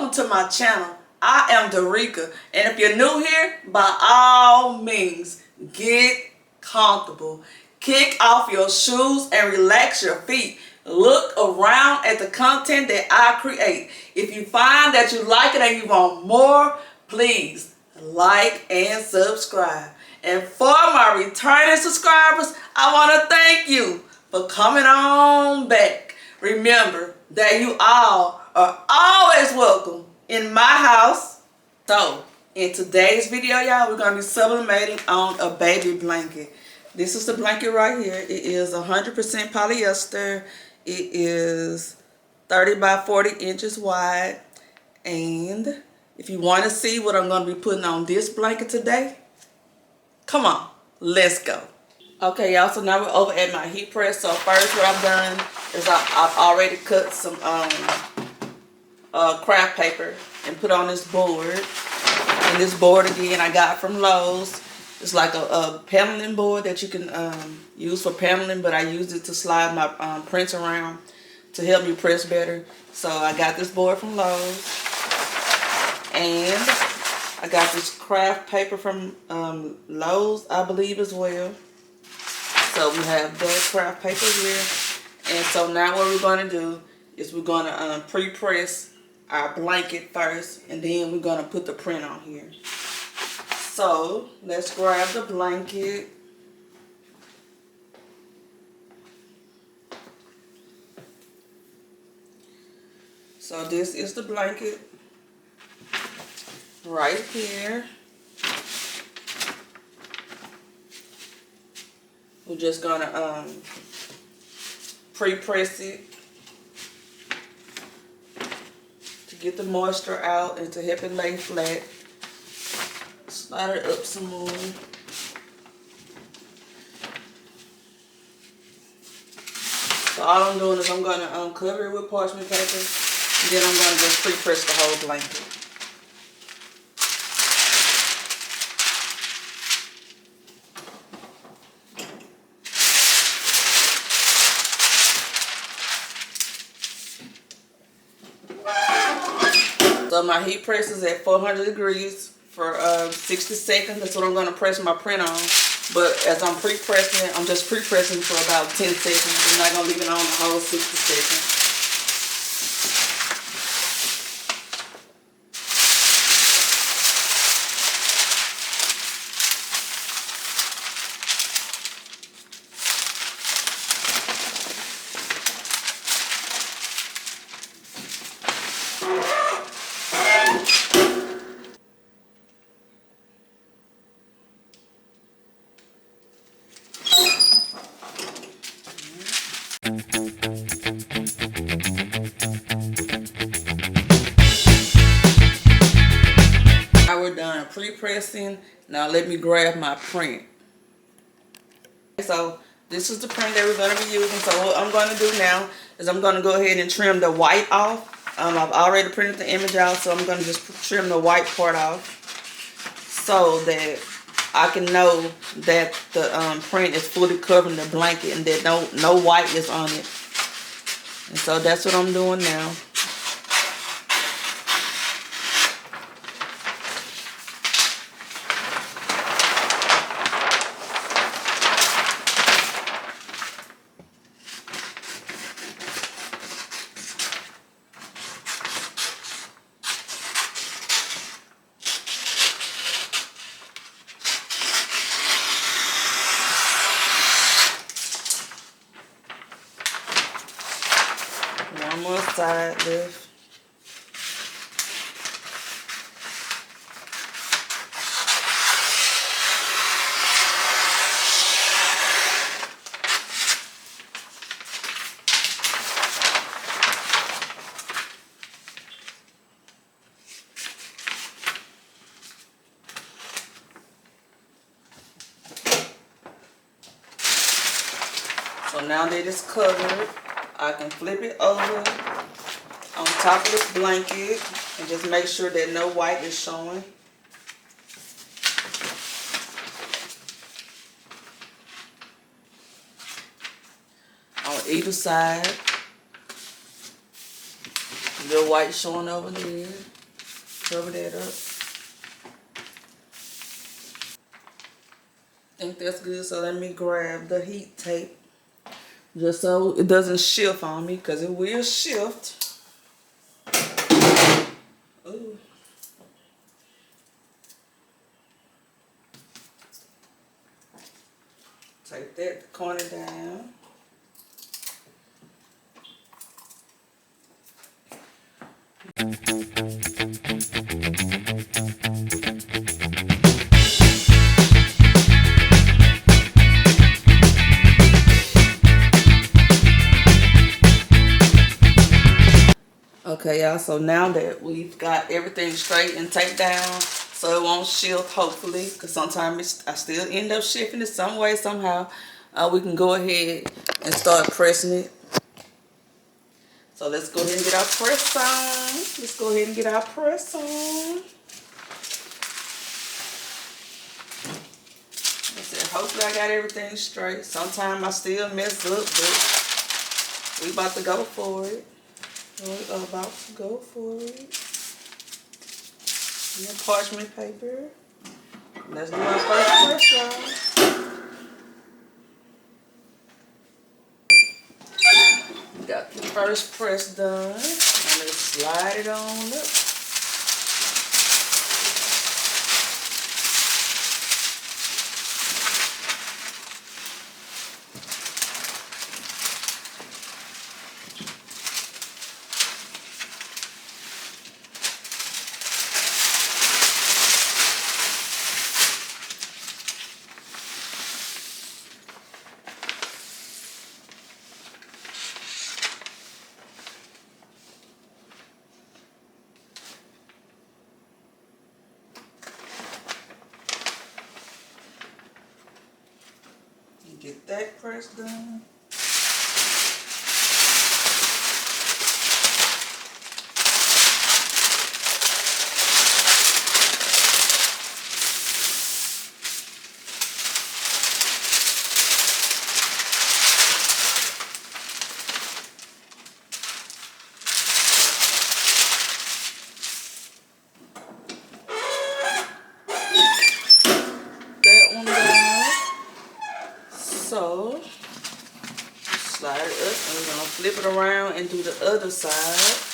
welcome to my channel. I am Darika, and if you're new here, by all means, get comfortable. Kick off your shoes and relax your feet. Look around at the content that I create. If you find that you like it and you want more, please like and subscribe. And for my returning subscribers, I want to thank you for coming on back. Remember that you all are always welcome in my house. So, in today's video, y'all, we're going to be sublimating on a baby blanket. This is the blanket right here. It is 100% polyester. It is 30 by 40 inches wide. And if you want to see what I'm going to be putting on this blanket today, come on, let's go. Okay, y'all, so now we're over at my heat press. So first what I've done is I've already cut some craft paper and put on this board. And this board, again, I got from Lowe's. It's like a paneling board that you can use for paneling, but I used it to slide my prints around to help me press better. So I got this board from Lowe's. And I got this craft paper from Lowe's, I believe, as well. So we have that craft paper here. And so now what we're going to do is we're going to pre-press our blanket first. And then we're going to put the print on here. So let's grab the blanket. So this is the blanket right here. We're just gonna pre-press it to get the moisture out and to help it lay flat. Slide it up some more. So all I'm doing is I'm gonna cover it with parchment paper, and then I'm gonna just pre-press the whole blanket. So my heat press is at 400 degrees for 60 seconds. That's what I'm going to press my print on. But as I'm pre-pressing it, I'm just pre-pressing for about 10 seconds. I'm not going to leave it on the whole 60 seconds. Now we're done pre-pressing. Now let me grab my print. So this is the print that we're going to be using. So what I'm going to do now is I'm going to go ahead and trim the white off. I've already printed the image out, so I'm going to just trim the white part off so that I can know that the print is fully covering the blanket and that no white is on it. And so that's what I'm doing now. One more side lift. So now that it's covered, I can flip it over on top of this blanket and just make sure that no white is showing. On either side. The white showing over there. Cover that up. I think that's good. So let me grab the heat tape. Just so it doesn't shift on me, because it will shift. Ooh. Take that corner down. Okay, y'all, so now that we've got everything straight and taped down so it won't shift, hopefully, because sometimes I still end up shifting it some way, somehow, we can go ahead and start pressing it. So let's go ahead and get our press on. Let's go ahead and get our press on. Hopefully I got everything straight. Sometimes I still mess up, but we about to go for it. We are about to go for it. And parchment paper. Let's do our first press, y'all. Got the first press done. And let's slide it on up. Get that press done. That one down. So slide it up, and we're gonna flip it around and do the other side.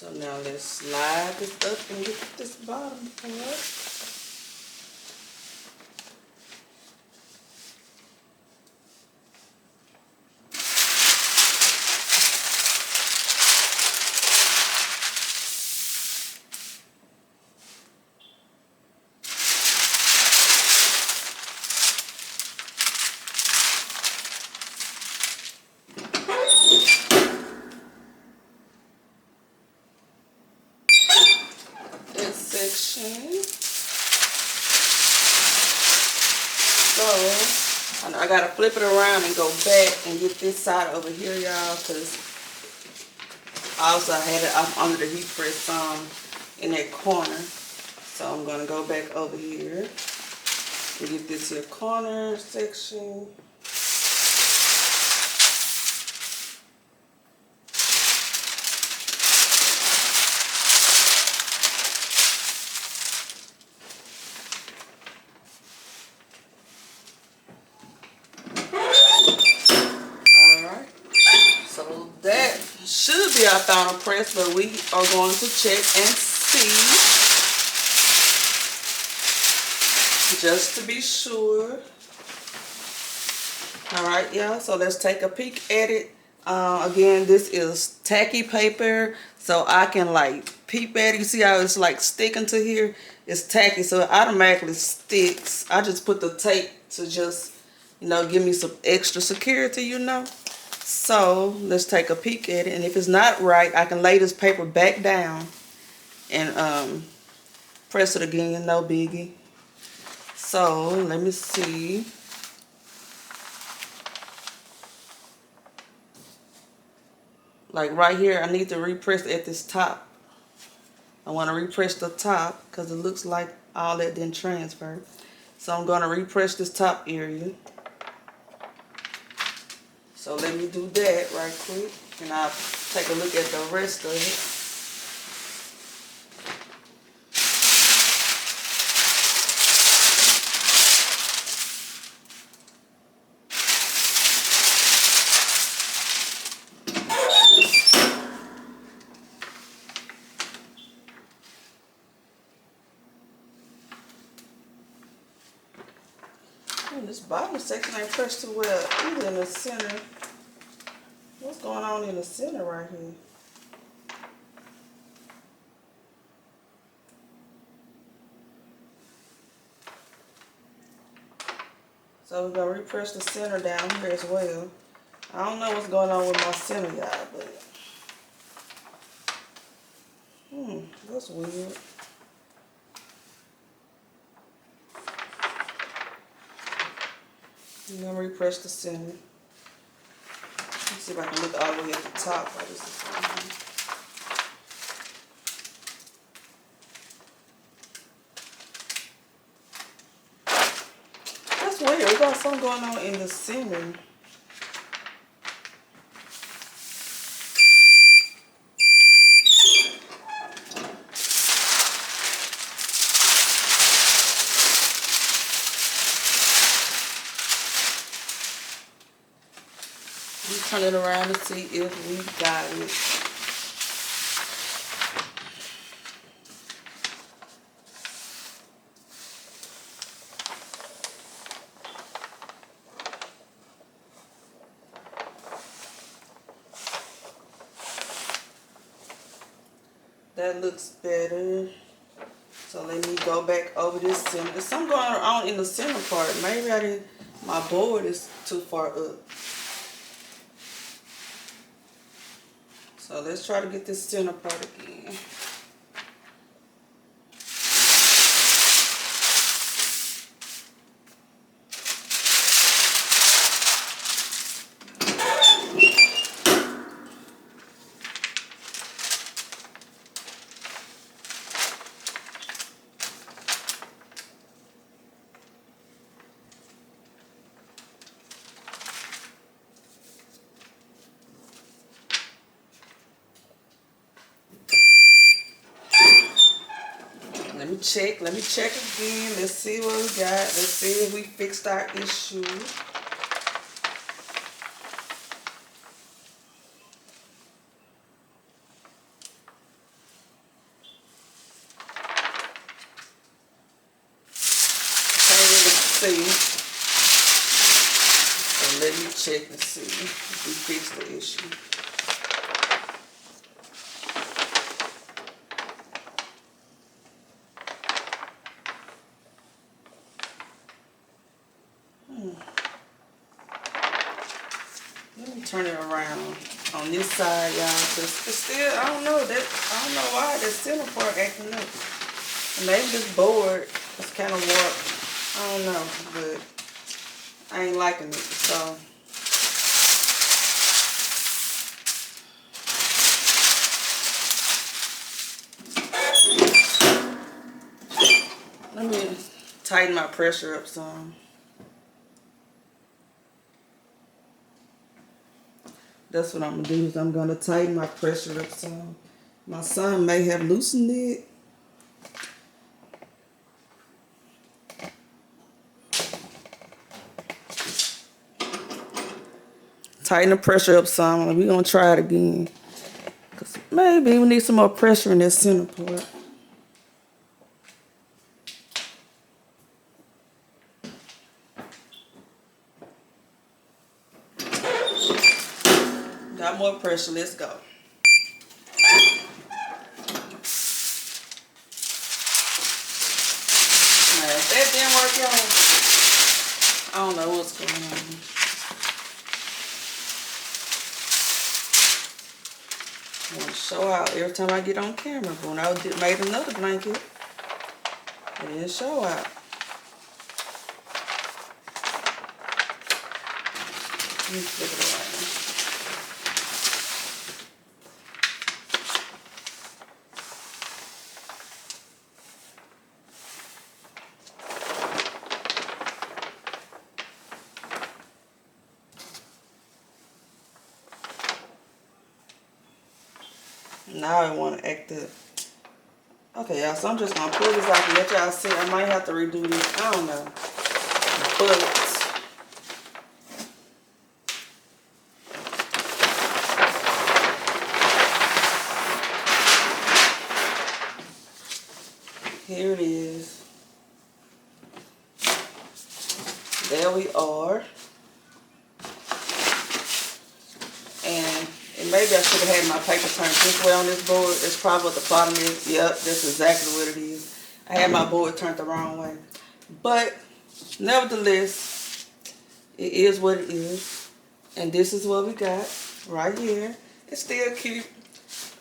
So now let's slide this up and get this bottom part. This section. So I gotta flip it around and go back and get this side over here, y'all, because I also had it up under the heat press in that corner. So I'm gonna go back over here and get this here corner section. our final press, but we are going to check and see just to be sure. All right, y'all, so let's take a peek at it. Again, this is tacky paper, so I can like peep at it. You see how it's like sticking to here? It's tacky, so it automatically sticks. I just put the tape to just, you know, give me some extra security, you know. So let's take a peek at it, and if it's not right, I can lay this paper back down and press it again, no biggie. So let me see. Like right here, I need to repress at this top. I want to repress the top because it looks like all that didn't transfer. So I'm going to repress this top area. So let me do that right quick, and I'll take a look at the rest of it. This bottom section ain't pressed too well either in the center. What's going on in the center right here? So we're going to repress the center down here as well. I don't know what's going on with my center, y'all, but that's weird. I'm going to repress the center. Let's see if I can look all the way at the top. That's weird. We got something going on in the center. Turn it around to see if we got it. That looks better. So let me go back over this center. There's something going on in the center part. Maybe I didn't, my board is too far up. So let's try to get this center part again. Let me check again. Let's see what we got. Let's see if we fixed our issue. Can't really see. So let me check and see if we fixed the issue. Let me turn it around on this side, y'all, because it's still, I don't know why that center part acting up. Maybe this board is kind of warped. I don't know, but I ain't liking it, so. Let me tighten my pressure up some. That's what I'm going to do, is I'm going to tighten my pressure up some. My son may have loosened it. Tighten the pressure up some. We're going to try it again. Maybe we need some more pressure in this center part. Got more pressure, let's go. Now, if that didn't work, y'all, I don't know what's going on. I want to show out every time I get on camera. But when I made another blanket, it didn't show out. Let me flip it around. Now I want to act up. Okay, y'all, so I'm just going to pull this out and let y'all see. I might have to redo this. I don't know. But here it is. There we are. And maybe I should have had my paper turned this way on this board. That's probably what the problem is. Yep, that's exactly what it is. I had my board turned the wrong way. But nevertheless, it is what it is. And this is what we got right here. It's still cute.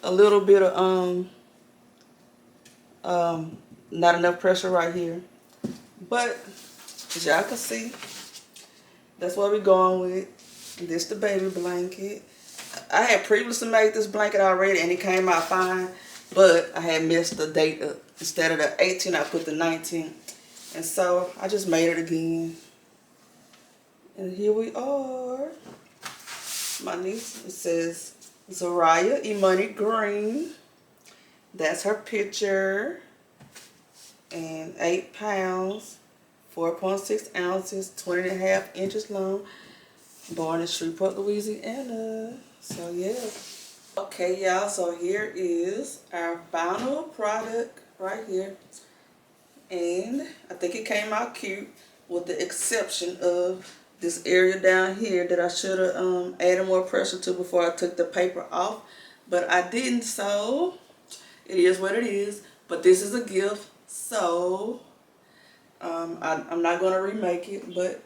A little bit of not enough pressure right here. But as y'all can see, that's what we're going with. This the baby blanket. I had previously made this blanket already and it came out fine, but I had messed the date up. Instead of the 18th, I put the 19th. And so I just made it again. And here we are. My niece, it says Zariah Imani Green. That's her picture. And 8 pounds, 4.6 ounces, 20.5 inches long. Born in Shreveport, Louisiana. So yeah. Okay, y'all, so here is our final product right here. And I think it came out cute with the exception of this area down here that I should have added more pressure to before I took the paper off. But I didn't, so it is what it is. But this is a gift, so I'm not going to remake it, but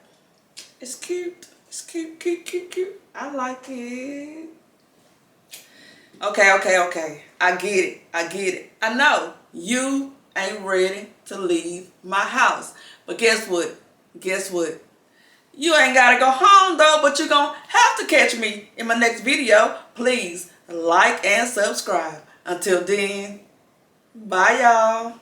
it's cute. It's cute, cute, cute, cute. I like it. Okay. I get it. I know you ain't ready to leave my house. But guess what? You ain't got to go home though, but you're going to have to catch me in my next video. Please like and subscribe. Until then, bye y'all.